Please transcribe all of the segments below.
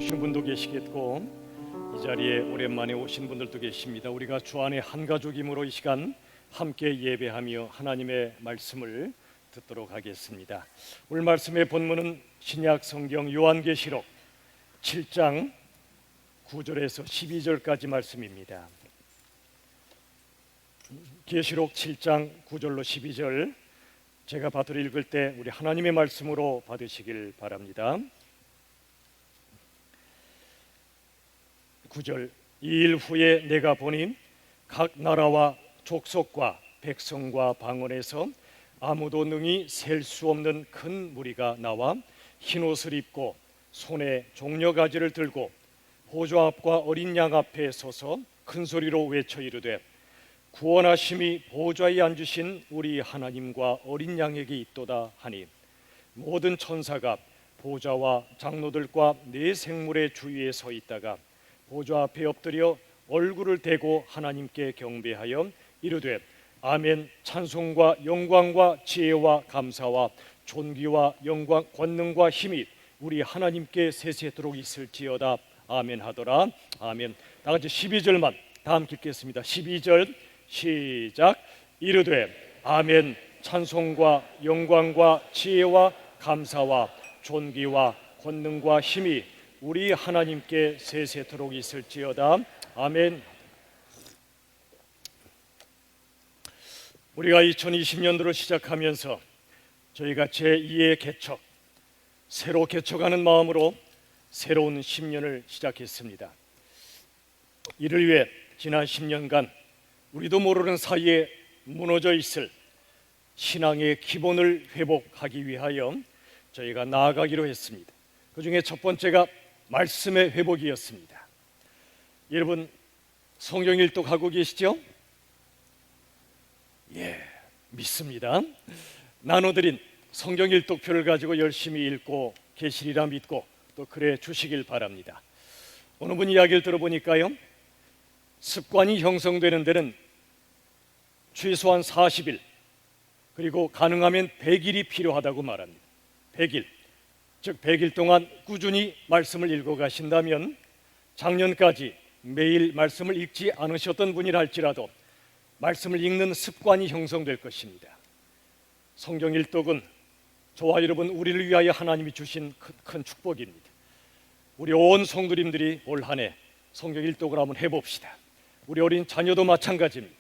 오시는 분도 계시겠고 이 자리에 오랜만에 오신 분들도 계십니다. 우리가 주 안에 한 가족이므로 이 시간 함께 예배하며 하나님의 말씀을 듣도록 하겠습니다. 오늘 말씀의 본문은 신약 성경 요한계시록 7장 9절에서 12절까지 말씀입니다. 계시록 7장 9절로 12절 제가 받들어 읽을 때 우리 하나님의 말씀으로 받으시길 바랍니다. 9절 이 일 후에 내가 보니 각 나라와 족속과 백성과 방언에서 아무도 능히 셀 수 없는 큰 무리가 나와 흰옷을 입고 손에 종려가지를 들고 보좌 앞과 어린 양 앞에 서서 큰 소리로 외쳐 이르되 구원하심이 보좌에 앉으신 우리 하나님과 어린 양에게 있도다 하니 모든 천사가 보좌와 장로들과 네 생물의 주위에 서 있다가 보좌 앞에 엎드려 얼굴을 대고 하나님께 경배하여 이르되 아멘. 찬송과 영광과 지혜와 감사와 존귀와 영광 권능과 힘이 우리 하나님께 세세토록 있을지어다. 아멘 하더라. 아멘. 다 같이 12절만 다 함께 읽겠습니다. 12절 시작. 이르되 아멘. 찬송과 영광과 지혜와 감사와 존귀와 권능과 힘이 우리 하나님께 세세토록 있을지어다. 아멘. 우리가 2020년도를 시작하면서 저희가 제2의 개척, 새로 개척하는 마음으로 새로운 10년을 시작했습니다. 이를 위해 지난 10년간 우리도 모르는 사이에 무너져 있을 신앙의 기본을 회복하기 위하여 저희가 나아가기로 했습니다. 그 중에 첫 번째가 말씀의 회복이었습니다. 여러분 성경 일독하고 계시죠? 예, 믿습니다. 나눠드린 성경 일독표를 가지고 열심히 읽고 계시리라 믿고 또 그래 주시길 바랍니다. 어느 분 이야기를 들어보니까요, 습관이 형성되는 데는 최소한 40일 그리고 가능하면 100일이 필요하다고 말합니다. 100일, 즉 100일 동안 꾸준히 말씀을 읽어 가신다면 작년까지 매일 말씀을 읽지 않으셨던 분이라 할지라도 말씀을 읽는 습관이 형성될 것입니다. 성경 일독은 저와 여러분 우리를 위하여 하나님이 주신 큰 축복입니다. 우리 온 성도님들이 올 한 해 성경 일독을 한번 해봅시다. 우리 어린 자녀도 마찬가지입니다.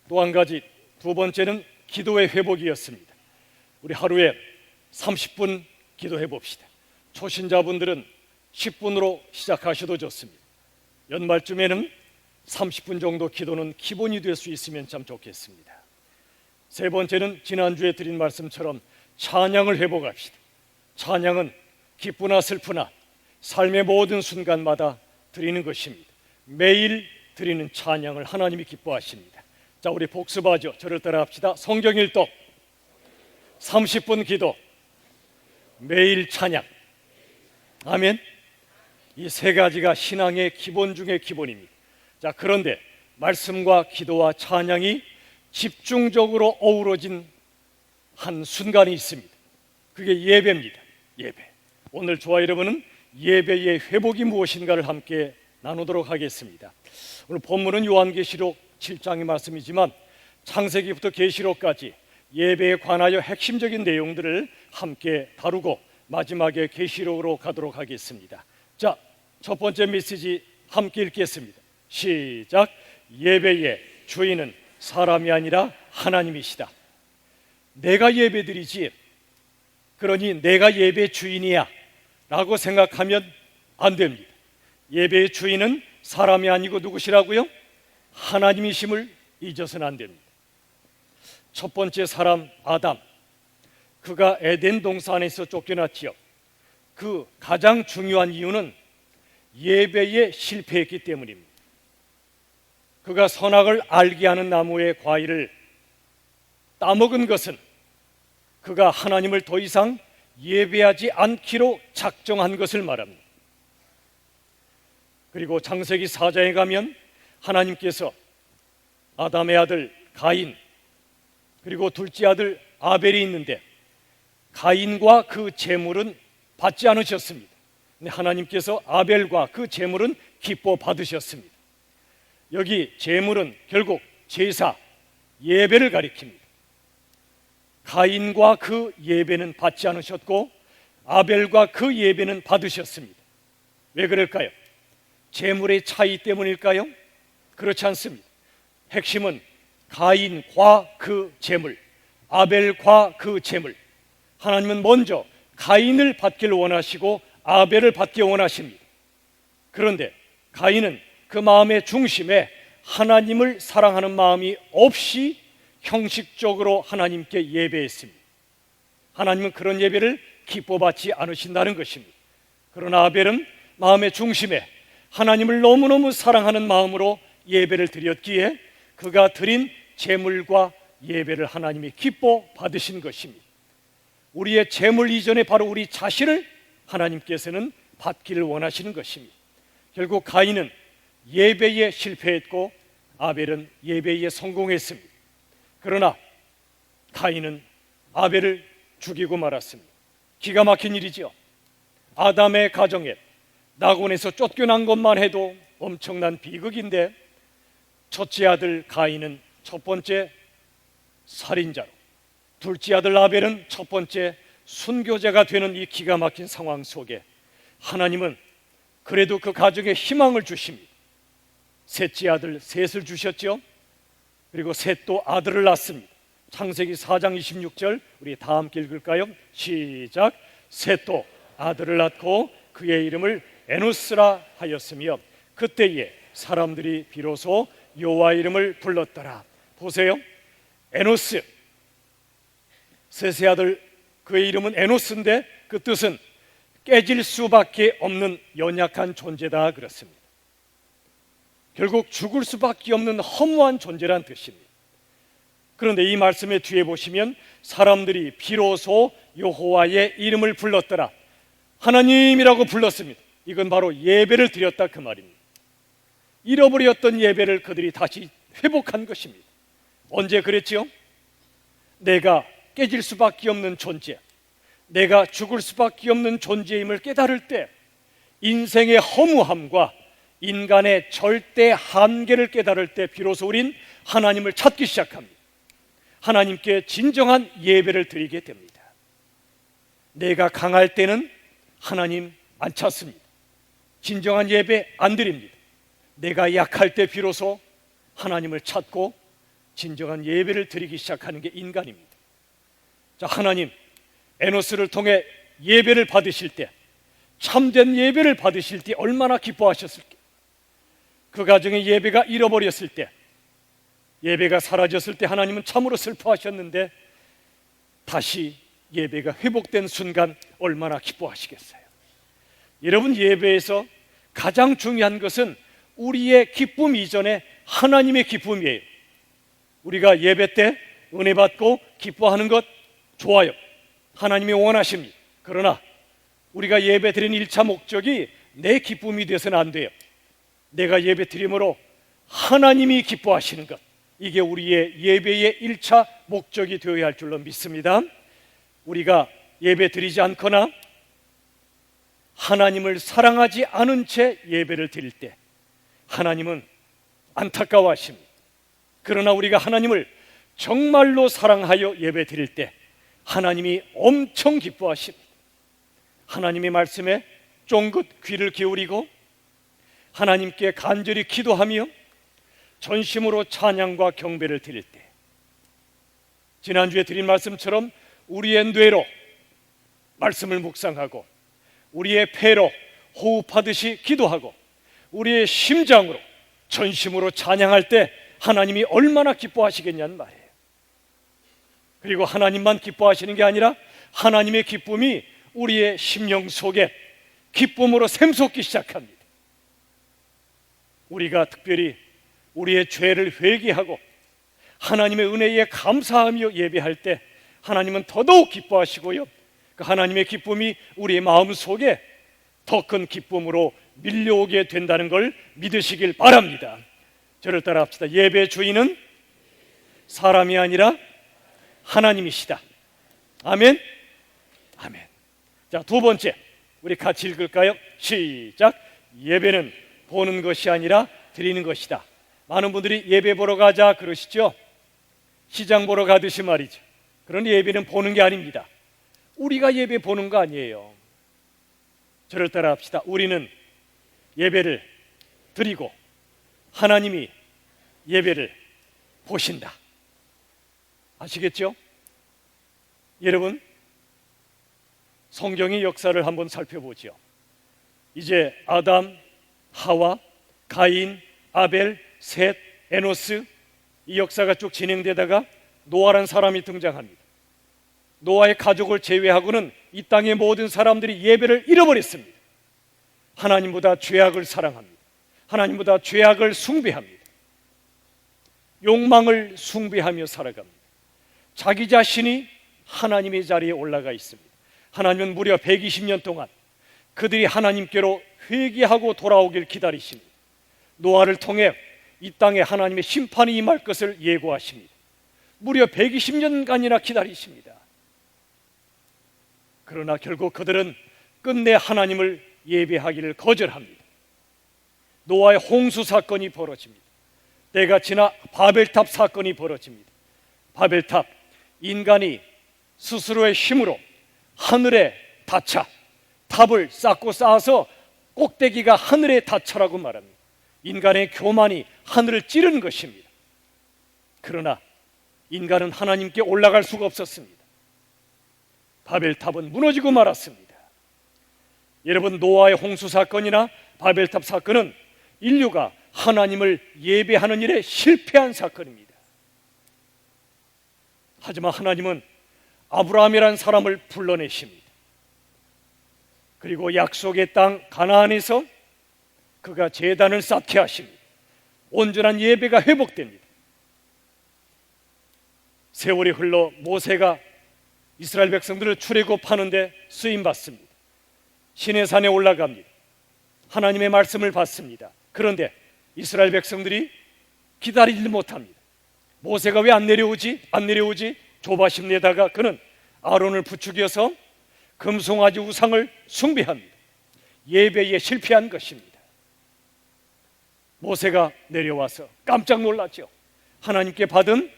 또 한 가지, 두 번째는 기도의 회복이었습니다. 우리 하루에 30분 기도해 봅시다. 초신자분들은 10분으로 시작하셔도 좋습니다. 연말쯤에는 30분 정도 기도는 기본이 될 수 있으면 참 좋겠습니다. 세 번째는 지난주에 드린 말씀처럼 찬양을 회복합시다. 찬양은 기쁘나 슬프나 삶의 모든 순간마다 드리는 것입니다. 매일 드리는 찬양을 하나님이 기뻐하십니다. 자, 우리 복습하죠. 저를 따라 합시다. 성경 일독, 30분 기도, 매일 찬양. 아멘. 이 세 가지가 신앙의 기본 중의 기본입니다. 자, 그런데 말씀과 기도와 찬양이 집중적으로 어우러진 한 순간이 있습니다. 그게 예배입니다. 예배. 오늘 저와 여러분은 예배의 회복이 무엇인가를 함께 나누도록 하겠습니다. 오늘 본문은 요한계시록 7장의 말씀이지만 창세기부터 계시록까지 예배에 관하여 핵심적인 내용들을 함께 다루고 마지막에 계시록으로 가도록 하겠습니다. 자, 첫 번째 메시지 함께 읽겠습니다. 시작. 예배의 주인은 사람이 아니라 하나님이시다. 내가 예배드리지, 그러니 내가 예배 주인이야 라고 생각하면 안 됩니다. 예배의 주인은 사람이 아니고 누구시라고요? 하나님이심을 잊어서는 안 됩니다. 첫 번째 사람 아담, 그가 에덴 동산에서 쫓겨났지요. 그 가장 중요한 이유는 예배에 실패했기 때문입니다. 그가 선악을 알게 하는 나무의 과일을 따먹은 것은 그가 하나님을 더 이상 예배하지 않기로 작정한 것을 말합니다. 그리고 창세기 4장에 가면 하나님께서 아담의 아들 가인 그리고 둘째 아들 아벨이 있는데 가인과 그 제물은 받지 않으셨습니다. 근데 하나님께서 아벨과 그 제물은 기뻐 받으셨습니다. 여기 제물은 결국 제사, 예배를 가리킵니다. 가인과 그 예배는 받지 않으셨고 아벨과 그 예배는 받으셨습니다. 왜 그럴까요? 제물의 차이 때문일까요? 그렇지 않습니다. 핵심은 가인과 그 제물, 아벨과 그 제물. 하나님은 먼저 가인을 받기를 원하시고 아벨을 받기 원하십니다. 그런데 가인은 그 마음의 중심에 하나님을 사랑하는 마음이 없이 형식적으로 하나님께 예배했습니다. 하나님은 그런 예배를 기뻐받지 않으신다는 것입니다. 그러나 아벨은 마음의 중심에 하나님을 너무너무 사랑하는 마음으로 예배를 드렸기에 그가 드린 제물과 예배를 하나님이 기뻐 받으신 것입니다. 우리의 제물 이전에 바로 우리 자신을 하나님께서는 받기를 원하시는 것입니다. 결국 가인은 예배에 실패했고 아벨은 예배에 성공했습니다. 그러나 가인은 아벨을 죽이고 말았습니다. 기가 막힌 일이죠. 아담의 가정에 낙원에서 쫓겨난 것만 해도 엄청난 비극인데 첫째 아들 가인은 첫 번째 살인자로, 둘째 아들 아벨은 첫 번째 순교자가 되는 이 기가 막힌 상황 속에 하나님은 그래도 그 가정에 희망을 주십니다. 셋째 아들 셋을 주셨죠. 그리고 셋도 아들을 낳습니다. 창세기 4장 26절 우리 다 함께 읽을까요? 시작. 셋도 아들을 낳고 그의 이름을 에노스라 하였으며 그때에 사람들이 비로소 여호와 이름을 불렀더라. 보세요. 에노스, 셋의 아들 그의 이름은 에노스인데 그 뜻은 깨질 수밖에 없는 연약한 존재다 그렇습니다. 결국 죽을 수밖에 없는 허무한 존재란 뜻입니다. 그런데 이 말씀의 뒤에 보시면 사람들이 비로소 여호와의 이름을 불렀더라. 하나님이라고 불렀습니다. 이건 바로 예배를 드렸다 그 말입니다. 잃어버렸던 예배를 그들이 다시 회복한 것입니다. 언제 그랬지요? 내가 깨질 수밖에 없는 존재, 내가 죽을 수밖에 없는 존재임을 깨달을 때 인생의 허무함과 인간의 절대 한계를 깨달을 때 비로소 우린 하나님을 찾기 시작합니다. 하나님께 진정한 예배를 드리게 됩니다. 내가 강할 때는 하나님 안 찾습니다. 진정한 예배 안 드립니다. 내가 약할 때 비로소 하나님을 찾고 진정한 예배를 드리기 시작하는 게 인간입니다. 자, 하나님 에노스를 통해 예배를 받으실 때, 참된 예배를 받으실 때 얼마나 기뻐하셨을까. 그 가정의 예배가 잃어버렸을 때, 예배가 사라졌을 때 하나님은 참으로 슬퍼하셨는데 다시 예배가 회복된 순간 얼마나 기뻐하시겠어요. 여러분, 예배에서 가장 중요한 것은 우리의 기쁨 이전에 하나님의 기쁨이에요. 우리가 예배 때 은혜 받고 기뻐하는 것 좋아요. 하나님이 원하십니다. 그러나 우리가 예배 드리는 1차 목적이 내 기쁨이 되어서는 안 돼요. 내가 예배 드림으로 하나님이 기뻐하시는 것, 이게 우리의 예배의 1차 목적이 되어야 할 줄로 믿습니다. 우리가 예배 드리지 않거나 하나님을 사랑하지 않은 채 예배를 드릴 때 하나님은 안타까워하십니다. 그러나 우리가 하나님을 정말로 사랑하여 예배 드릴 때 하나님이 엄청 기뻐하십니다. 하나님의 말씀에 쫑긋 귀를 기울이고 하나님께 간절히 기도하며 전심으로 찬양과 경배를 드릴 때, 지난주에 드린 말씀처럼 우리의 뇌로 말씀을 묵상하고 우리의 폐로 호흡하듯이 기도하고 우리의 심장으로 전심으로 찬양할 때 하나님이 얼마나 기뻐하시겠냐는 말이에요. 그리고 하나님만 기뻐하시는 게 아니라 하나님의 기쁨이 우리의 심령 속에 기쁨으로 샘솟기 시작합니다. 우리가 특별히 우리의 죄를 회개하고 하나님의 은혜에 감사하며 예배할 때 하나님은 더더욱 기뻐하시고요, 그 하나님의 기쁨이 우리의 마음 속에 더 큰 기쁨으로 밀려오게 된다는 걸 믿으시길 바랍니다. 저를 따라 합시다. 예배 주인은 사람이 아니라 하나님이시다. 아멘. 아멘. 자, 두 번째, 우리 같이 읽을까요? 시작. 예배는 보는 것이 아니라 드리는 것이다. 많은 분들이 예배 보러 가자 그러시죠? 시장 보러 가듯이 말이죠. 그런 예배는 보는 게 아닙니다. 우리가 예배 보는 거 아니에요. 저를 따라 합시다. 우리는 예배를 드리고 하나님이 예배를 보신다. 아시겠죠? 여러분, 성경의 역사를 한번 살펴보죠. 이제 아담, 하와, 가인, 아벨, 셋, 에노스, 이 역사가 쭉 진행되다가 노아란 사람이 등장합니다. 노아의 가족을 제외하고는 이 땅의 모든 사람들이 예배를 잃어버렸습니다. 하나님보다 죄악을 사랑합니다. 하나님보다 죄악을 숭배합니다. 욕망을 숭배하며 살아갑니다. 자기 자신이 하나님의 자리에 올라가 있습니다. 하나님은 무려 120년 동안 그들이 하나님께로 회개하고 돌아오길 기다리십니다. 노아를 통해 이 땅에 하나님의 심판이 임할 것을 예고하십니다. 무려 120년간이나 기다리십니다. 그러나 결국 그들은 끝내 하나님을 예배하기를 거절합니다. 노아의 홍수 사건이 벌어집니다. 때가 지나 바벨탑 사건이 벌어집니다. 바벨탑, 인간이 스스로의 힘으로 하늘에 닿자 탑을 쌓고 쌓아서 꼭대기가 하늘에 닿자라고 말합니다. 인간의 교만이 하늘을 찌른 것입니다. 그러나 인간은 하나님께 올라갈 수가 없었습니다. 바벨탑은 무너지고 말았습니다. 여러분, 노아의 홍수 사건이나 바벨탑 사건은 인류가 하나님을 예배하는 일에 실패한 사건입니다. 하지만 하나님은 아브라함이라는 사람을 불러내십니다. 그리고 약속의 땅 가나안에서 그가 제단을 쌓게 하십니다. 온전한 예배가 회복됩니다. 세월이 흘러 모세가 이스라엘 백성들을 출애굽하는데 쓰임받습니다. 시내산에 올라갑니다. 하나님의 말씀을 받습니다. 그런데 이스라엘 백성들이 기다리지 못합니다. 모세가 왜 안 내려오지? 조바심 내다가 그는 아론을 부추겨서 금송아지 우상을 숭배합니다. 예배에 실패한 것입니다. 모세가 내려와서 깜짝 놀랐죠. 하나님께 받은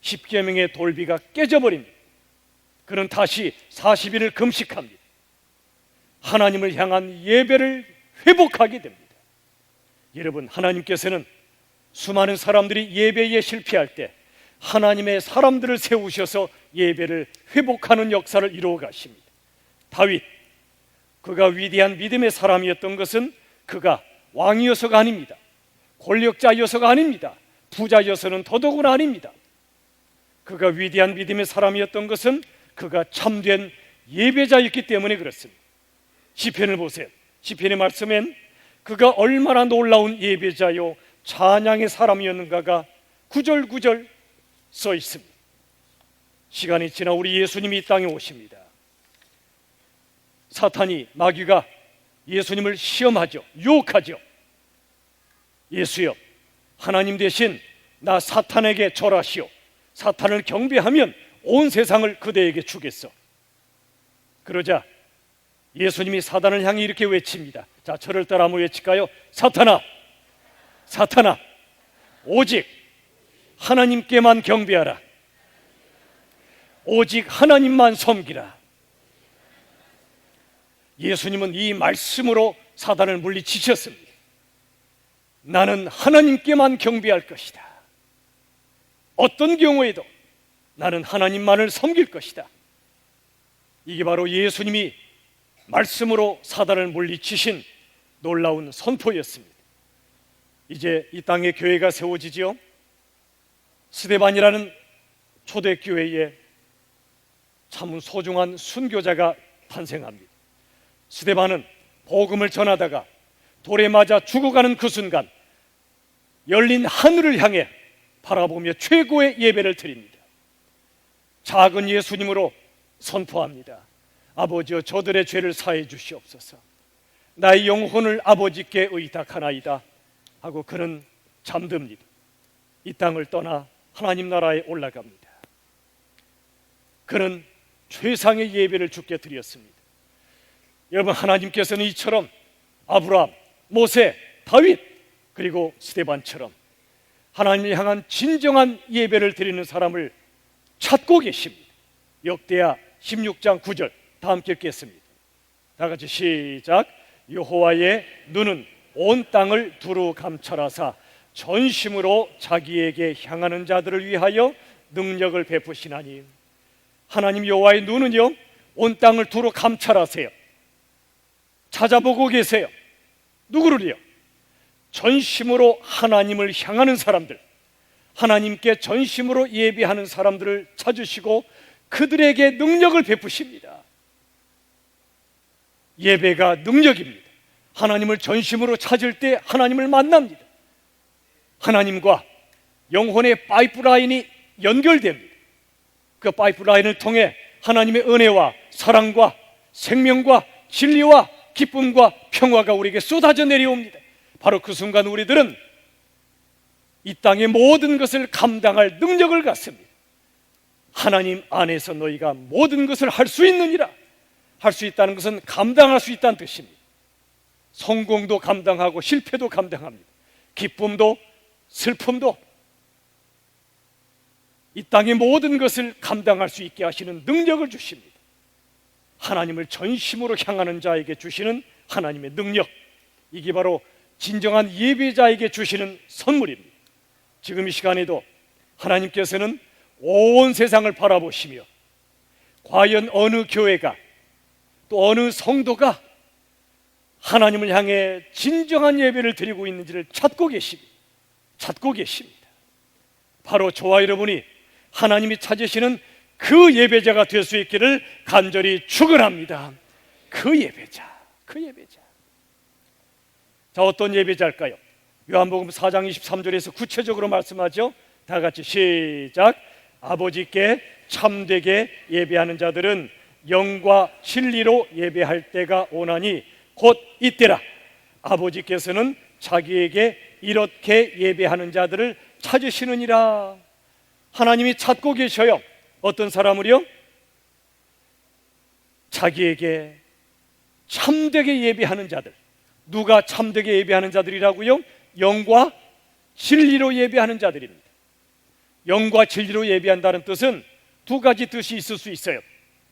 십계명의 돌비가 깨져버립니다. 그는 다시 40일을 금식합니다. 하나님을 향한 예배를 회복하게 됩니다. 여러분, 하나님께서는 수많은 사람들이 예배에 실패할 때 하나님의 사람들을 세우셔서 예배를 회복하는 역사를 이루어 가십니다. 다윗, 그가 위대한 믿음의 사람이었던 것은 그가 왕이어서가 아닙니다. 권력자여서가 아닙니다. 부자여서는 더더구나 아닙니다. 그가 위대한 믿음의 사람이었던 것은 그가 참된 예배자였기 때문에 그렇습니다. 시편을 보세요. 시편의 말씀엔 그가 얼마나 놀라운 예배자요 찬양의 사람이었는가가 구절구절 써 있습니다. 시간이 지나 우리 예수님이 이 땅에 오십니다. 사탄이, 마귀가 예수님을 시험하죠. 유혹하죠. 예수여, 하나님 대신 나 사탄에게 절하시오. 사탄을 경배하면 온 세상을 그대에게 주겠어. 그러자 예수님이 사단을 향해 이렇게 외칩니다. 자, 저를 따라 한번 외칠까요? 사탄아, 사탄아, 오직 하나님께만 경배하라. 오직 하나님만 섬기라. 예수님은 이 말씀으로 사단을 물리치셨습니다. 나는 하나님께만 경배할 것이다. 어떤 경우에도 나는 하나님만을 섬길 것이다. 이게 바로 예수님이 말씀으로 사단을 물리치신 놀라운 선포였습니다. 이제 이 땅에 교회가 세워지지요. 스데반이라는 초대교회에 참 소중한 순교자가 탄생합니다. 스데반은 복음을 전하다가 돌에 맞아 죽어가는 그 순간 열린 하늘을 향해 바라보며 최고의 예배를 드립니다. 작은 예수님으로 선포합니다. 아버지여, 저들의 죄를 사해 주시옵소서. 나의 영혼을 아버지께 의탁하나이다 하고 그는 잠듭니다. 이 땅을 떠나 하나님 나라에 올라갑니다. 그는 최상의 예배를 주께 드렸습니다. 여러분, 하나님께서는 이처럼 아브라함, 모세, 다윗 그리고 스데반처럼 하나님을 향한 진정한 예배를 드리는 사람을 찾고 계십니다. 역대하 16장 9절 다 함께 읽겠습니다. 다 같이 시작. 여호와의 눈은 온 땅을 두루 감찰하사 전심으로 자기에게 향하는 자들을 위하여 능력을 베푸시나니. 하나님 여호와의 눈은요, 온 땅을 두루 감찰하세요. 찾아보고 계세요. 누구를요? 전심으로 하나님을 향하는 사람들, 하나님께 전심으로 예배하는 사람들을 찾으시고 그들에게 능력을 베푸십니다. 예배가 능력입니다. 하나님을 전심으로 찾을 때 하나님을 만납니다. 하나님과 영혼의 파이프라인이 연결됩니다. 그 파이프라인을 통해 하나님의 은혜와 사랑과 생명과 진리와 기쁨과 평화가 우리에게 쏟아져 내려옵니다. 바로 그 순간 우리들은 이 땅의 모든 것을 감당할 능력을 갖습니다. 하나님 안에서 너희가 모든 것을 할 수 있느니라. 할 수 있다는 것은 감당할 수 있다는 뜻입니다. 성공도 감당하고 실패도 감당합니다. 기쁨도 슬픔도, 이 땅의 모든 것을 감당할 수 있게 하시는 능력을 주십니다. 하나님을 전심으로 향하는 자에게 주시는 하나님의 능력, 이게 바로 진정한 예배자에게 주시는 선물입니다. 지금 이 시간에도 하나님께서는 온 세상을 바라보시며 과연 어느 교회가 또 어느 성도가 하나님을 향해 진정한 예배를 드리고 있는지를 찾고 계십니다. 바로 저와 여러분이 하나님이 찾으시는 그 예배자가 될 수 있기를 간절히 축원합니다. 그 예배자. 자, 어떤 예배자일까요? 요한복음 4장 23절에서 구체적으로 말씀하죠. 다 같이 시작. 아버지께 참되게 예배하는 자들은 영과 진리로 예배할 때가 오나니 곧 이때라. 아버지께서는 자기에게 이렇게 예배하는 자들을 찾으시느니라. 하나님이 찾고 계셔요. 어떤 사람을요? 자기에게 참되게 예배하는 자들. 누가 참되게 예배하는 자들이라고요? 영과 진리로 예배하는 자들입니다. 영과 진리로 예배한다는 뜻은 두 가지 뜻이 있을 수 있어요.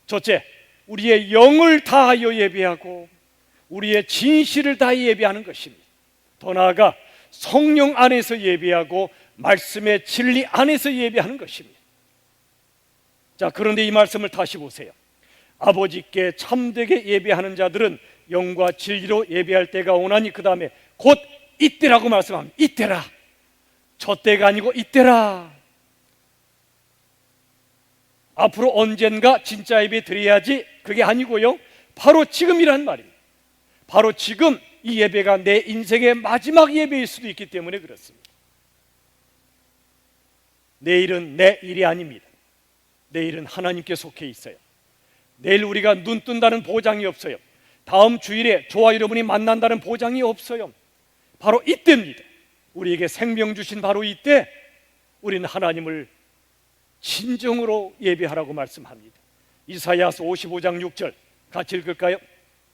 첫째, 우리의 영을 다하여 예배하고 우리의 진실을 다하여 예배하는 것입니다. 더 나아가 성령 안에서 예배하고 말씀의 진리 안에서 예배하는 것입니다. 자, 그런데 이 말씀을 다시 보세요. 아버지께 참되게 예배하는 자들은 영과 진리로 예배할 때가 오나니, 그 다음에 곧 이때라고 말씀합니다. 이때라. 저 때가 아니고 이때라. 앞으로 언젠가 진짜 예배 드려야지, 그게 아니고요, 바로 지금이란 말입니다. 바로 지금 이 예배가 내 인생의 마지막 예배일 수도 있기 때문에 그렇습니다. 내일은 내 일이 아닙니다. 내일은 하나님께 속해 있어요. 내일 우리가 눈 뜬다는 보장이 없어요. 다음 주일에 저와 여러분이 만난다는 보장이 없어요. 바로 이때입니다. 우리에게 생명 주신 바로 이때 우리는 하나님을 진정으로 예배하라고 말씀합니다. 이사야서 55장 6절 같이 읽을까요?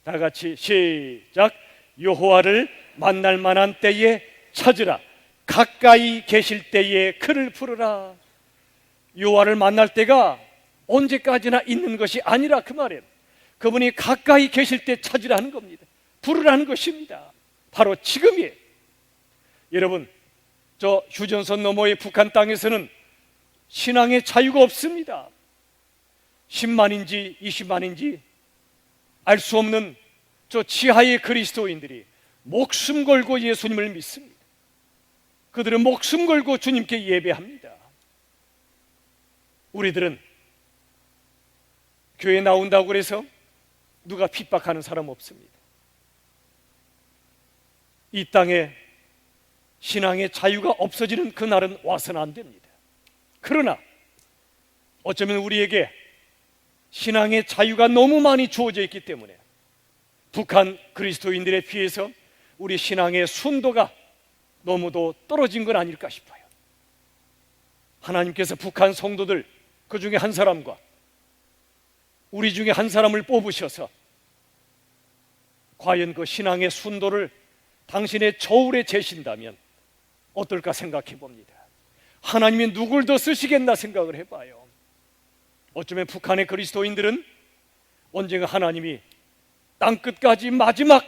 다 같이 시작. 여호와를 만날 만한 때에 찾으라. 가까이 계실 때에 그를 부르라. 여호와를 만날 때가 언제까지나 있는 것이 아니라 그 말이에요. 그분이 가까이 계실 때 찾으라는 겁니다. 부르라는 것입니다. 바로 지금이에요. 여러분, 저 휴전선 너머의 북한 땅에서는 신앙의 자유가 없습니다. 10만인지 20만인지 알 수 없는 저 지하의 그리스도인들이 목숨 걸고 예수님을 믿습니다. 그들은 목숨 걸고 주님께 예배합니다. 우리들은 교회 나온다고 해서 누가 핍박하는 사람 없습니다. 이 땅에 신앙의 자유가 없어지는 그날은 와서는 안 됩니다. 그러나 어쩌면 우리에게 신앙의 자유가 너무 많이 주어져 있기 때문에 북한 그리스도인들에 비해서 우리 신앙의 순도가 너무도 떨어진 건 아닐까 싶어요. 하나님께서 북한 성도들 그 중에 한 사람과 우리 중에 한 사람을 뽑으셔서 과연 그 신앙의 순도를 당신의 저울에 재신다면 어떨까 생각해 봅니다. 하나님이 누굴 더 쓰시겠나 생각을 해봐요. 어쩌면 북한의 그리스도인들은 언젠가 하나님이 땅끝까지 마지막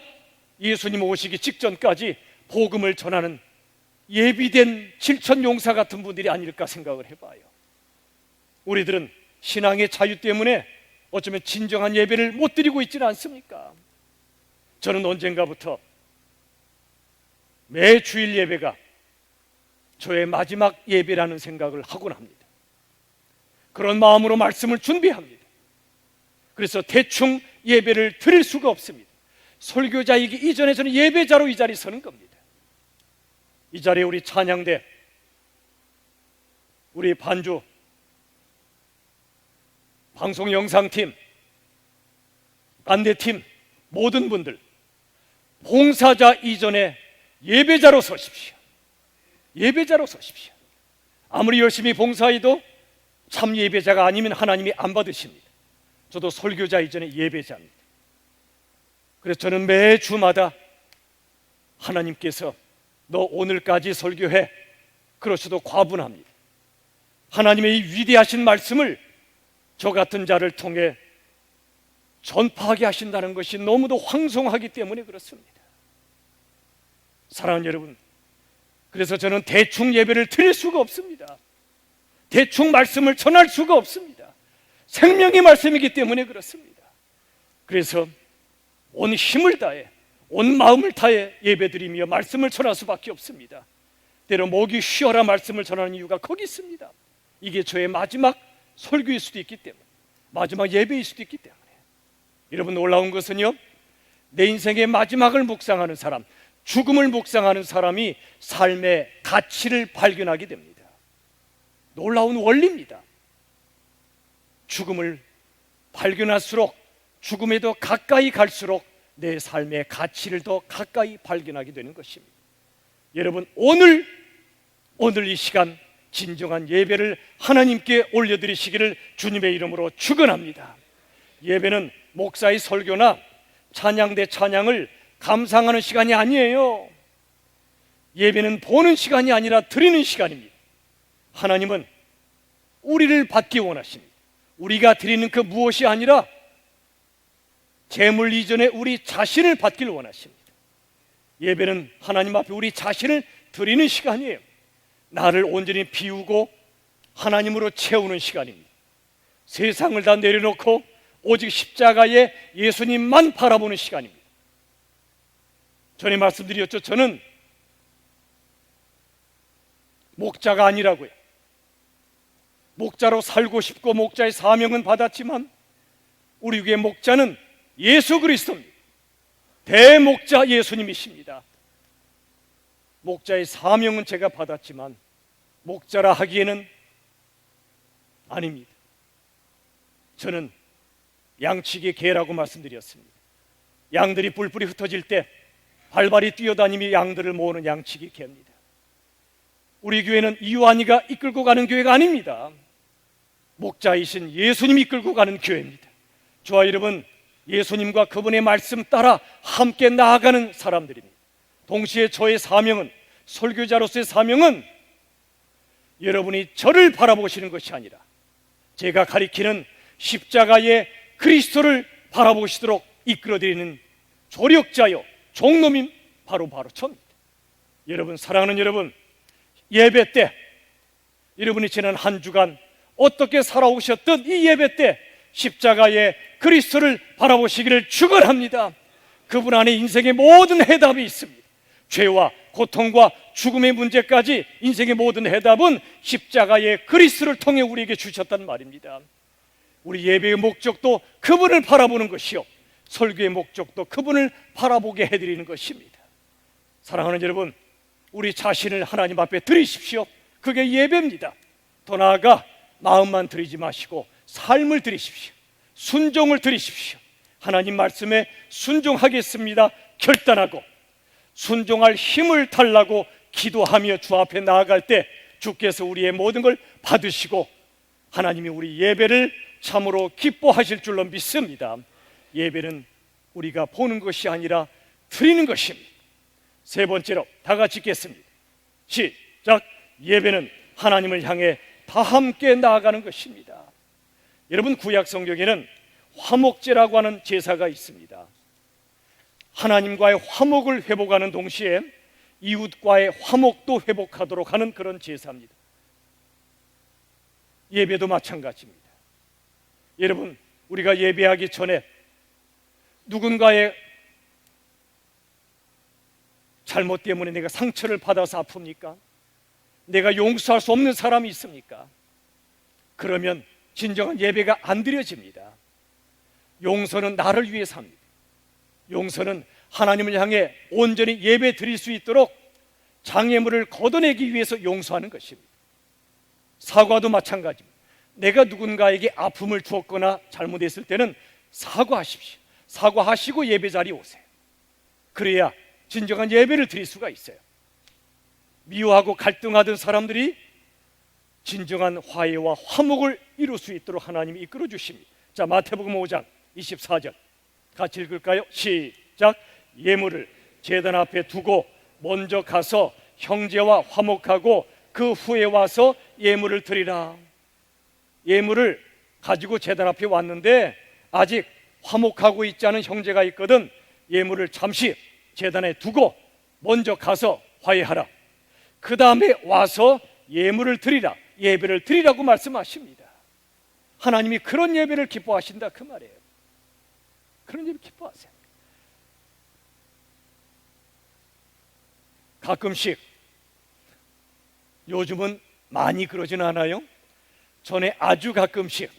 예수님 오시기 직전까지 복음을 전하는 예비된 질천용사 같은 분들이 아닐까 생각을 해봐요. 우리들은 신앙의 자유 때문에 어쩌면 진정한 예배를 못 드리고 있지는 않습니까? 저는 언젠가부터 매 주일 예배가 저의 마지막 예배라는 생각을 하곤 합니다. 그런 마음으로 말씀을 준비합니다. 그래서 대충 예배를 드릴 수가 없습니다. 설교자이기 이전에 저는 예배자로 이 자리에 서는 겁니다. 이 자리에 우리 찬양대, 우리 반주, 방송 영상팀, 안대팀 모든 분들 봉사자 이전에 예배자로 서십시오. 예배자로 서십시오. 아무리 열심히 봉사해도 참 예배자가 아니면 하나님이 안 받으십니다. 저도 설교자 이전에 예배자입니다. 그래서 저는 매 주마다 하나님께서 너 오늘까지 설교해, 그러셔도 과분합니다. 하나님의 이 위대하신 말씀을 저 같은 자를 통해 전파하게 하신다는 것이 너무도 황송하기 때문에 그렇습니다. 사랑하는 여러분, 그래서 저는 대충 예배를 드릴 수가 없습니다. 대충 말씀을 전할 수가 없습니다. 생명의 말씀이기 때문에 그렇습니다. 그래서 온 힘을 다해, 온 마음을 다해 예배드리며 말씀을 전할 수밖에 없습니다. 때로 목이 쉬어라 말씀을 전하는 이유가 거기 있습니다. 이게 저의 마지막 설교일 수도 있기 때문에, 마지막 예배일 수도 있기 때문에. 여러분, 놀라운 것은요, 내 인생의 마지막을 묵상하는 사람, 죽음을 묵상하는 사람이 삶의 가치를 발견하게 됩니다. 놀라운 원리입니다. 죽음을 발견할수록, 죽음에 더 가까이 갈수록 내 삶의 가치를 더 가까이 발견하게 되는 것입니다. 여러분, 오늘 이 시간 진정한 예배를 하나님께 올려드리시기를 주님의 이름으로 축원합니다. 예배는 목사의 설교나 찬양대 찬양을 감상하는 시간이 아니에요. 예배는 보는 시간이 아니라 드리는 시간입니다. 하나님은 우리를 받기 원하십니다. 우리가 드리는 그 무엇이 아니라 재물 이전에 우리 자신을 받기를 원하십니다. 예배는 하나님 앞에 우리 자신을 드리는 시간이에요. 나를 온전히 비우고 하나님으로 채우는 시간입니다. 세상을 다 내려놓고 오직 십자가에 예수님만 바라보는 시간입니다. 전에 말씀드렸죠. 저는 목자가 아니라고요. 목자로 살고 싶고 목자의 사명은 받았지만 우리 교회 목자는 예수 그리스도입니다. 대목자 예수님이십니다. 목자의 사명은 제가 받았지만 목자라 하기에는 아닙니다. 저는 양치기 개라고 말씀드렸습니다. 양들이 뿔뿔이 흩어질 때 발발이 뛰어다니며 양들을 모으는 양치기 개입니다. 우리 교회는 이완이가 이끌고 가는 교회가 아닙니다. 목자이신 예수님이 이끌고 가는 교회입니다. 저와 여러분, 예수님과 그분의 말씀 따라 함께 나아가는 사람들입니다. 동시에 저의 사명은, 설교자로서의 사명은 여러분이 저를 바라보시는 것이 아니라 제가 가리키는 십자가의 그리스도를 바라보시도록 이끌어드리는 조력자요 종놈인 바로 저입니다. 여러분, 사랑하는 여러분, 예배 때 여러분이 지난 한 주간 어떻게 살아오셨든 이 예배 때 십자가의 그리스도를 바라보시기를 축원합니다. 그분 안에 인생의 모든 해답이 있습니다. 죄와 고통과 죽음의 문제까지 인생의 모든 해답은 십자가의 그리스도를 통해 우리에게 주셨단 말입니다. 우리 예배의 목적도 그분을 바라보는 것이요, 설교의 목적도 그분을 바라보게 해드리는 것입니다. 사랑하는 여러분, 우리 자신을 하나님 앞에 드리십시오. 그게 예배입니다. 더 나아가 마음만 드리지 마시고 삶을 드리십시오. 순종을 드리십시오. 하나님 말씀에 순종하겠습니다 결단하고 순종할 힘을 달라고 기도하며 주 앞에 나아갈 때 주께서 우리의 모든 걸 받으시고 하나님이 우리 예배를 참으로 기뻐하실 줄로 믿습니다. 예배는 우리가 보는 것이 아니라 드리는 것입니다. 세 번째로 다 같이 읽겠습니다. 시작. 예배는 하나님을 향해 다 함께 나아가는 것입니다. 여러분, 구약 성경에는 화목제라고 하는 제사가 있습니다. 하나님과의 화목을 회복하는 동시에 이웃과의 화목도 회복하도록 하는 그런 제사입니다. 예배도 마찬가지입니다. 여러분, 우리가 예배하기 전에 누군가의 잘못 때문에 내가 상처를 받아서 아픕니까? 내가 용서할 수 없는 사람이 있습니까? 그러면 진정한 예배가 안 드려집니다. 용서는 나를 위해서 합니다. 용서는 하나님을 향해 온전히 예배 드릴 수 있도록 장애물을 걷어내기 위해서 용서하는 것입니다. 사과도 마찬가지입니다. 내가 누군가에게 아픔을 주었거나 잘못했을 때는 사과하십시오. 사과하시고 예배 자리에 오세요. 그래야 진정한 예배를 드릴 수가 있어요. 미워하고 갈등하던 사람들이 진정한 화해와 화목을 이룰 수 있도록 하나님이 이끌어 주십니다. 자, 마태복음 5장 24절 같이 읽을까요? 시작. 예물을 제단 앞에 두고 먼저 가서 형제와 화목하고 그 후에 와서 예물을 드리라. 예물을 가지고 제단 앞에 왔는데 아직 화목하고 있지 않은 형제가 있거든. 예물을 잠시 제단에 두고 먼저 가서 화해하라. 그 다음에 와서 예물을 드리라, 예배를 드리라고 말씀하십니다. 하나님이 그런 예배를 기뻐하신다 그 말이에요. 그런 예배 기뻐하세요. 가끔씩, 요즘은 많이 그러진 않아요. 전에 아주 가끔씩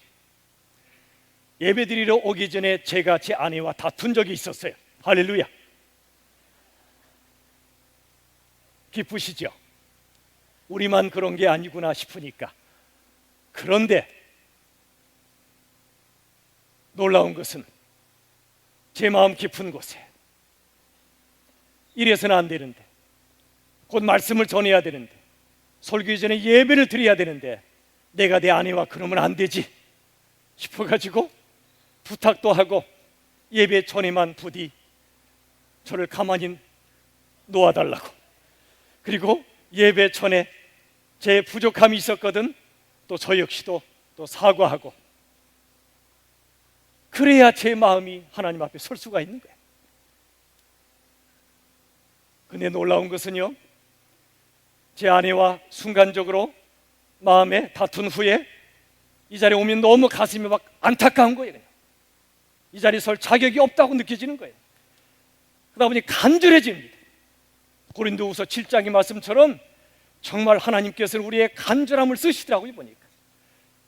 예배 드리러 오기 전에 제가 제 아내와 다툰 적이 있었어요. 할렐루야. 기쁘시죠? 우리만 그런 게 아니구나 싶으니까. 그런데 놀라운 것은 제 마음 깊은 곳에 이래서는 안 되는데, 곧 말씀을 전해야 되는데, 설교 이전에 예배를 드려야 되는데 내가 내 아내와 그러면 안 되지 싶어가지고 부탁도 하고 예배 전에만 부디 저를 가만히 놓아달라고, 그리고 예배 전에 제 부족함이 있었거든 또 저 역시도 또 사과하고, 그래야 제 마음이 하나님 앞에 설 수가 있는 거예요. 근데 놀라운 것은요, 제 아내와 순간적으로 마음에 다툰 후에 이 자리에 오면 너무 가슴이 막 안타까운 거예요. 이 자리에 설 자격이 없다고 느껴지는 거예요. 그러다 보니 간절해집니다. 고린도후서 7장의 말씀처럼 정말 하나님께서는 우리의 간절함을 쓰시더라고요. 보니까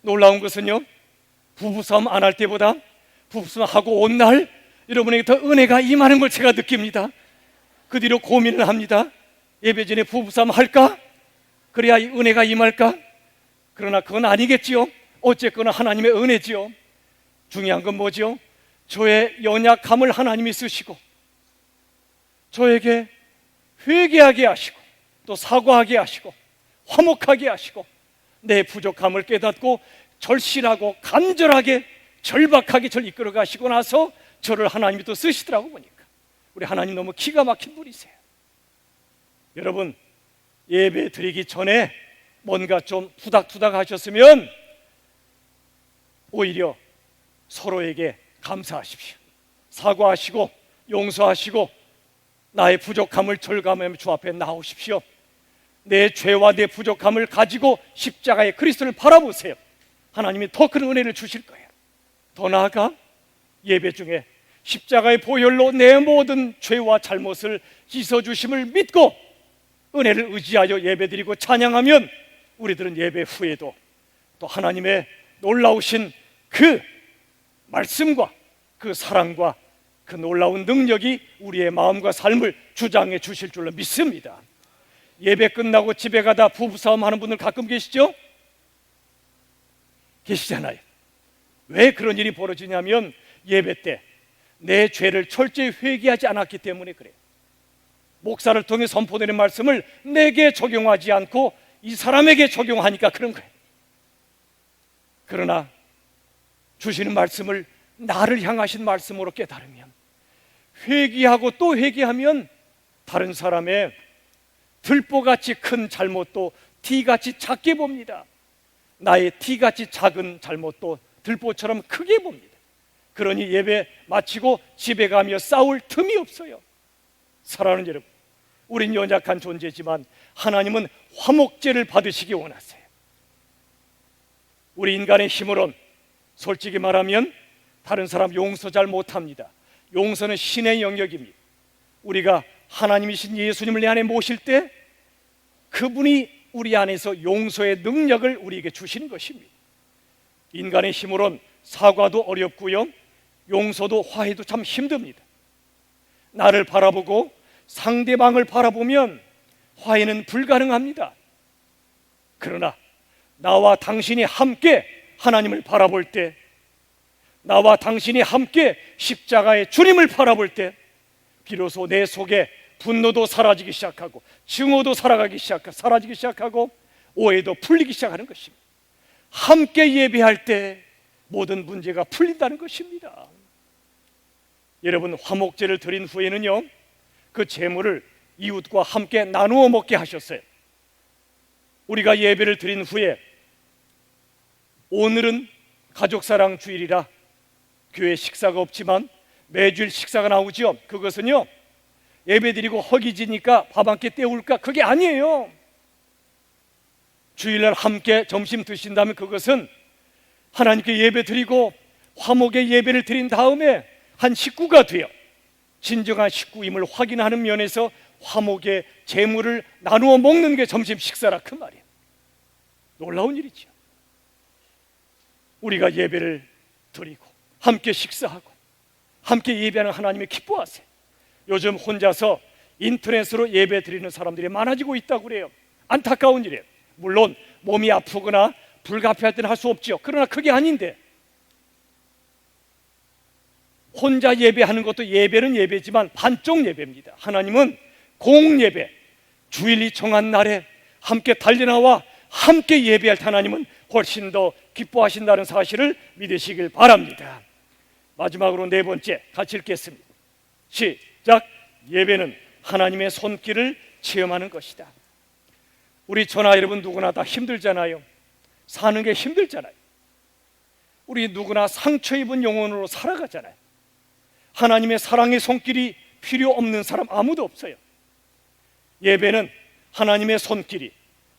놀라운 것은요, 부부싸움 안 할 때보다 부부싸움 하고 온 날 여러분에게 더 은혜가 임하는 걸 제가 느낍니다. 그 뒤로 고민을 합니다. 예배 전에 부부싸움 할까? 그래야 이 은혜가 임할까? 그러나 그건 아니겠지요. 어쨌거나 하나님의 은혜지요. 중요한 건 뭐죠? 저의 연약함을 하나님이 쓰시고 저에게 회개하게 하시고 또 사과하게 하시고 화목하게 하시고 내 부족함을 깨닫고 절실하고 간절하게 절박하게 저를 이끌어 가시고 나서 저를 하나님이 또 쓰시더라고. 보니까 우리 하나님 너무 기가 막힌 분이세요. 여러분, 예배 드리기 전에 뭔가 좀 투닥투닥 하셨으면 오히려 서로에게 감사하십시오. 사과하시고 용서하시고 나의 부족함을 절감하며 주 앞에 나오십시오. 내 죄와 내 부족함을 가지고 십자가의 그리스도를 바라보세요. 하나님이 더 큰 은혜를 주실 거예요. 더 나아가 예배 중에 십자가의 보혈로 내 모든 죄와 잘못을 씻어주심을 믿고 은혜를 의지하여 예배드리고 찬양하면 우리들은 예배 후에도 또 하나님의 놀라우신 그 말씀과 그 사랑과 그 놀라운 능력이 우리의 마음과 삶을 주장해 주실 줄로 믿습니다. 예배 끝나고 집에 가다 부부싸움 하는 분들 가끔 계시죠? 계시잖아요. 왜 그런 일이 벌어지냐면 예배 때 내 죄를 철저히 회개하지 않았기 때문에 그래요. 목사를 통해 선포되는 말씀을 내게 적용하지 않고 이 사람에게 적용하니까 그런 거예요. 그러나 주시는 말씀을 나를 향하신 말씀으로 깨달으면 회개하고 또 회개하면 다른 사람의 들보같이 큰 잘못도 티같이 작게 봅니다. 나의 티같이 작은 잘못도 들보처럼 크게 봅니다. 그러니 예배 마치고 집에 가며 싸울 틈이 없어요. 사랑하는 여러분, 우린 연약한 존재지만 하나님은 화목제를 받으시기 원하세요. 우리 인간의 힘으론 솔직히 말하면 다른 사람 용서 잘 못합니다. 용서는 신의 영역입니다. 우리가 하나님이신 예수님을 내 안에 모실 때 그분이 우리 안에서 용서의 능력을 우리에게 주시는 것입니다. 인간의 힘으론 사과도 어렵고요, 용서도 화해도 참 힘듭니다. 나를 바라보고 상대방을 바라보면 화해는 불가능합니다. 그러나 나와 당신이 함께 하나님을 바라볼 때, 나와 당신이 함께 십자가의 주님을 바라볼 때 비로소 내 속에 분노도 사라지기 시작하고 증오도 사라지기 시작하고 오해도 풀리기 시작하는 것입니다. 함께 예배할 때 모든 문제가 풀린다는 것입니다. 여러분, 화목제를 드린 후에는요, 그 제물을 이웃과 함께 나누어 먹게 하셨어요. 우리가 예배를 드린 후에 오늘은 가족사랑 주일이라 교회 식사가 없지만 매주일 식사가 나오죠. 그것은요, 예배드리고 허기지니까 밥 한 끼 때울까? 그게 아니에요. 주일날 함께 점심 드신다면 그것은 하나님께 예배드리고 화목의 예배를 드린 다음에 한 식구가 되어 진정한 식구임을 확인하는 면에서 화목의 제물을 나누어 먹는 게 점심 식사라 그 말이에요. 놀라운 일이죠. 우리가 예배를 드리고 함께 식사하고 함께 예배하는 하나님이 기뻐하세요. 요즘 혼자서 인터넷으로 예배 드리는 사람들이 많아지고 있다고 그래요. 안타까운 일이에요. 물론 몸이 아프거나 불가피할 때는 할 수 없죠. 그러나 그게 아닌데, 혼자 예배하는 것도 예배는 예배지만 반쪽 예배입니다. 하나님은 공예배, 주일이 정한 날에 함께 달려나와 함께 예배할 하나님은 훨씬 더 기뻐하신다는 사실을 믿으시길 바랍니다. 마지막으로 네 번째 같이 읽겠습니다. 시작. 예배는 하나님의 손길을 체험하는 것이다. 우리 저나 여러분 누구나 다 힘들잖아요. 사는 게 힘들잖아요. 우리 누구나 상처 입은 영혼으로 살아가잖아요. 하나님의 사랑의 손길이 필요 없는 사람 아무도 없어요. 예배는 하나님의 손길이,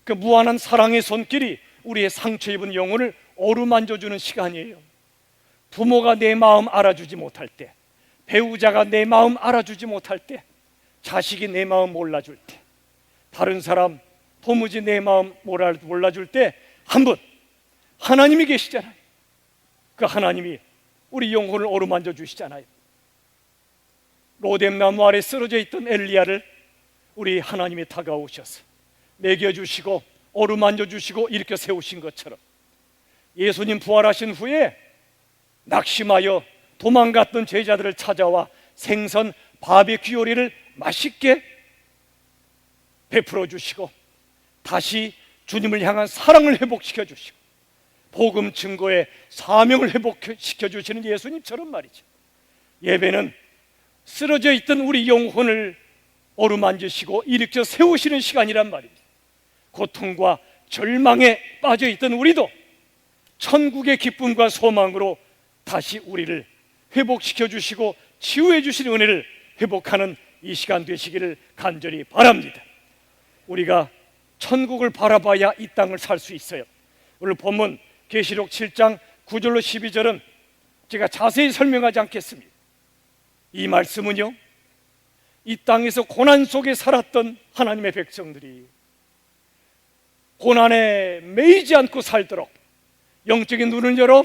그 무한한 사랑의 손길이 우리의 상처 입은 영혼을 어루만져주는 시간이에요. 부모가 내 마음 알아주지 못할 때, 배우자가 내 마음 알아주지 못할 때, 자식이 내 마음 몰라줄 때, 다른 사람 도무지 내 마음 몰라줄 때 한 분 하나님이 계시잖아요. 그 하나님이 우리 영혼을 어루만져 주시잖아요. 로뎀나무 아래 쓰러져 있던 엘리야를 우리 하나님이 다가오셔서 먹여주시고 어루만져 주시고 일으켜 세우신 것처럼 예수님 부활하신 후에 낙심하여 도망갔던 제자들을 찾아와 생선 바베큐 요리를 맛있게 베풀어 주시고 다시 주님을 향한 사랑을 회복시켜 주시고 복음 증거의 사명을 회복시켜 주시는 예수님처럼 말이죠. 예배는 쓰러져 있던 우리 영혼을 어루만지시고 일으켜 세우시는 시간이란 말입니다. 고통과 절망에 빠져 있던 우리도 천국의 기쁨과 소망으로 다시 우리를 회복시켜 주시고 치유해 주시는 은혜를 회복하는 이 시간 되시기를 간절히 바랍니다. 우리가 천국을 바라봐야 이 땅을 살 수 있어요. 오늘 본문 계시록 7장 9절로 12절은 제가 자세히 설명하지 않겠습니다. 이 말씀은요, 이 땅에서 고난 속에 살았던 하나님의 백성들이 고난에 매이지 않고 살도록 영적인 눈을 열어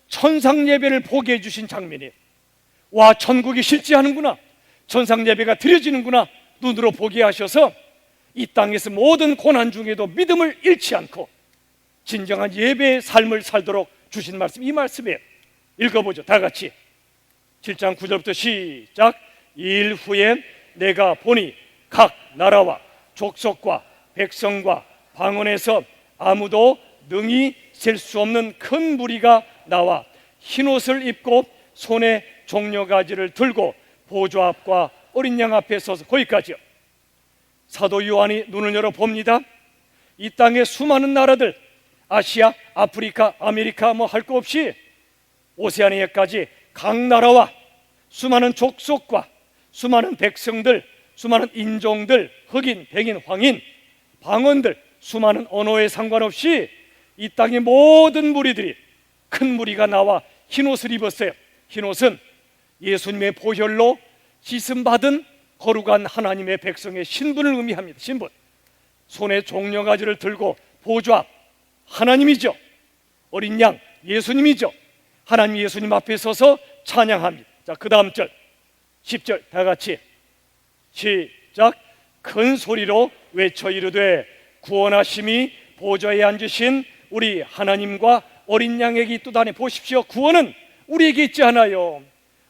천상 예배를 보게 해주신 장면이에요. 와, 천국이 실제하는구나, 천상 예배가 드려지는구나 눈으로 보게 하셔서 이 땅에서 모든 고난 중에도 믿음을 잃지 않고 진정한 예배의 삶을 살도록 주신 말씀, 이 말씀이에요. 읽어보죠. 다 같이 7장 9절부터 시작. 이 일 후에 내가 보니 각 나라와 족속과 백성과 방언에서 아무도 능히 셀 수 없는 큰 무리가 나와 흰옷을 입고 손에 종려가지를 들고 보좌 앞과 어린 양 앞에 서서 거기까지요. 사도 요한이 눈을 열어 봅니다. 이 땅의 수많은 나라들, 아시아, 아프리카, 아메리카 뭐 할 거 없이 오세아니아까지 각 나라와 수많은 족속과 수많은 백성들, 수많은 인종들, 흑인, 백인, 황인, 방언들, 수많은 언어에 상관없이 이 땅의 모든 무리들이, 큰 무리가 나와 흰옷을 입었어요. 흰옷은 예수님의 보혈로 씻음받은 거룩한 하나님의 백성의 신분을 의미합니다. 신분. 손에 종려가지를 들고 보좌 앞, 하나님이죠. 어린 양 예수님이죠. 하나님 예수님 앞에 서서 찬양합니다. 자, 그 다음 절 10절 다 같이 시작. 큰 소리로 외쳐 이르되 구원하심이 보좌에 앉으신 우리 하나님과 어린 양에게 있도다니. 보십시오, 구원은 우리에게 있지 않아요.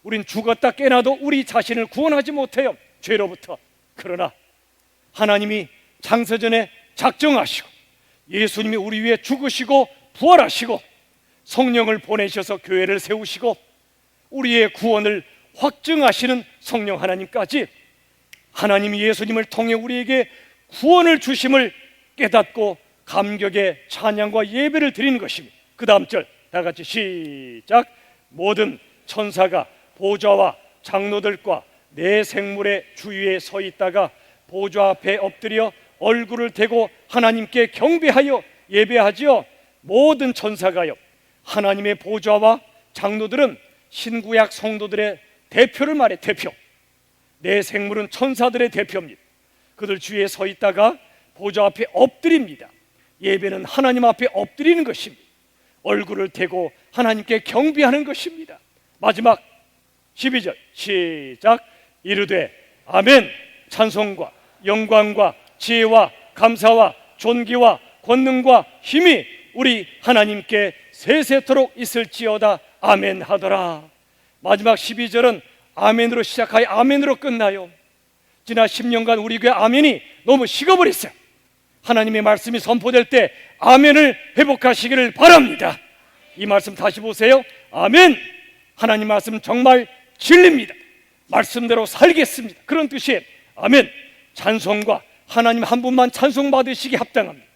우린 죽었다 깨나도 우리 자신을 구원하지 못해요, 죄로부터. 그러나 하나님이 창세전에 작정하시고 예수님이 우리 위해 죽으시고 부활하시고 성령을 보내셔서 교회를 세우시고 우리의 구원을 확증하시는 성령 하나님까지 하나님이 예수님을 통해 우리에게 구원을 주심을 깨닫고 감격의 찬양과 예배를 드리는 것입니다. 그 다음 절 다 같이 시작. 모든 천사가 보좌와 장로들과 네 생물의 주위에 서 있다가 보좌 앞에 엎드려 얼굴을 대고 하나님께 경배하여 예배하지요. 모든 천사가요. 하나님의 보좌와 장로들은 신구약 성도들의 대표를 말해, 대표. 네 생물은 천사들의 대표입니다. 그들 주위에 서 있다가 보좌 앞에 엎드립니다. 예배는 하나님 앞에 엎드리는 것입니다. 얼굴을 대고 하나님께 경배하는 것입니다. 마지막 12절 시작. 이르되 아멘. 찬송과 영광과 지혜와 감사와 존귀와 권능과 힘이 우리 하나님께 세세토록 있을지어다. 아멘 하더라. 마지막 12절은 아멘으로 시작하여 아멘으로 끝나요. 지난 10년간 우리 교회 아멘이 너무 식어버렸어요. 하나님의 말씀이 선포될 때 아멘을 회복하시기를 바랍니다. 이 말씀 다시 보세요. 아멘. 하나님 말씀 정말 진리입니다. 말씀대로 살겠습니다. 그런 뜻이에요. 아멘. 찬송과 하나님 한 분만 찬송받으시기 합당합니다.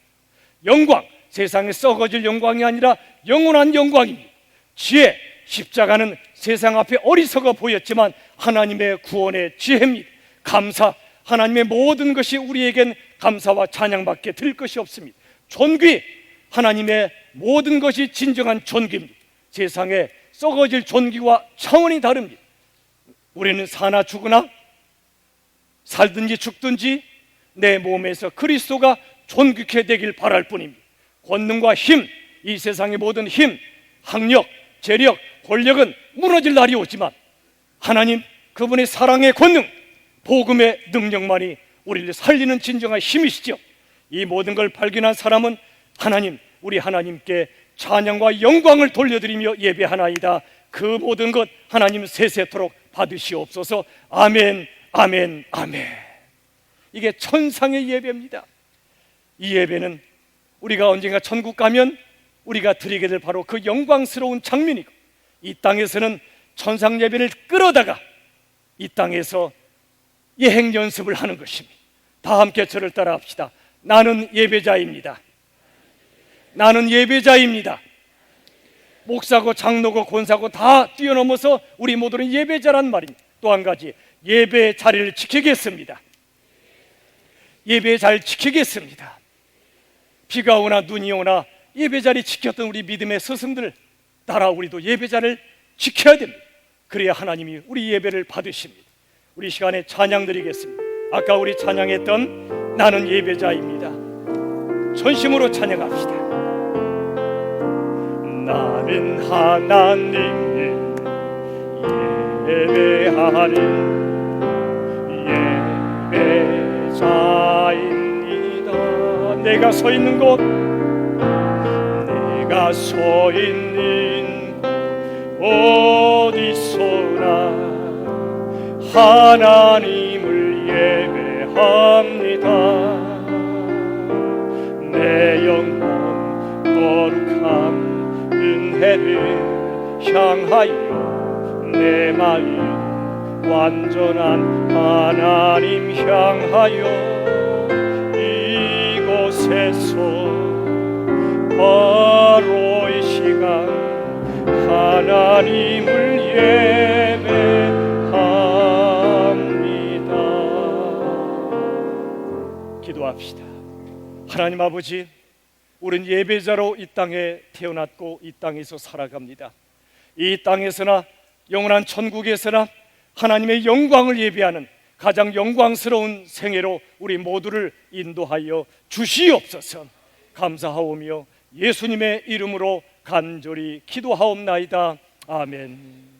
영광, 세상에 썩어질 영광이 아니라 영원한 영광입니다. 지혜, 십자가는 세상 앞에 어리석어 보였지만 하나님의 구원의 지혜입니다. 감사, 하나님의 모든 것이 우리에겐 감사와 찬양밖에 드릴 것이 없습니다. 존귀, 하나님의 모든 것이 진정한 존귀입니다. 세상에 썩어질 존귀와 차원이 다릅니다. 우리는 사나 죽으나 살든지 죽든지 내 몸에서 그리스도가 존귀케 되길 바랄 뿐입니다. 권능과 힘, 이 세상의 모든 힘, 학력, 재력, 권력은 무너질 날이 오지만 하나님 그분의 사랑의 권능, 복음의 능력만이 우리를 살리는 진정한 힘이시죠. 이 모든 걸 발견한 사람은 하나님, 우리 하나님께 찬양과 영광을 돌려드리며 예배하나이다. 그 모든 것 하나님 세세토록 받으시옵소서. 아멘, 아멘, 아멘. 이게 천상의 예배입니다. 이 예배는 우리가 언젠가 천국 가면 우리가 드리게 될 바로 그 영광스러운 장면이고, 이 땅에서는 천상 예배를 끌어다가 이 땅에서 예행 연습을 하는 것입니다. 다 함께 저를 따라 합시다. 나는 예배자입니다. 나는 예배자입니다. 목사고 장로고 권사고 다 뛰어넘어서 우리 모두는 예배자란 말입니다. 또 한 가지, 예배 자리를 지키겠습니다. 예배 잘 지키겠습니다. 비가 오나 눈이 오나 예배 자리 지켰던 우리 믿음의 스승들 따라 우리도 예배 자리를 지켜야 됩니다. 그래야 하나님이 우리 예배를 받으십니다. 우리 시간에 찬양 드리겠습니다. 아까 우리 찬양했던 나는 예배자입니다. 전심으로 찬양합시다. 나는 하나님을 예배하리 예배자입니다. 내가 서 있는 곳, 내가 서 있는 곳 어디서나 하나님을 예배합니다. 내 영혼 거룩한 은혜를 향하여 내 마음 완전한 하나님 향하여 이곳에서 바로 이 시간 하나님을 예배합니다. 기도합시다. 하나님 아버지, 우린 예배자로 이 땅에 태어났고 이 땅에서 살아갑니다. 이 땅에서나 영원한 천국에서나 하나님의 영광을 예배하는 가장 영광스러운 생애로 우리 모두를 인도하여 주시옵소서. 감사하오며 예수님의 이름으로 간절히 기도하옵나이다. 아멘.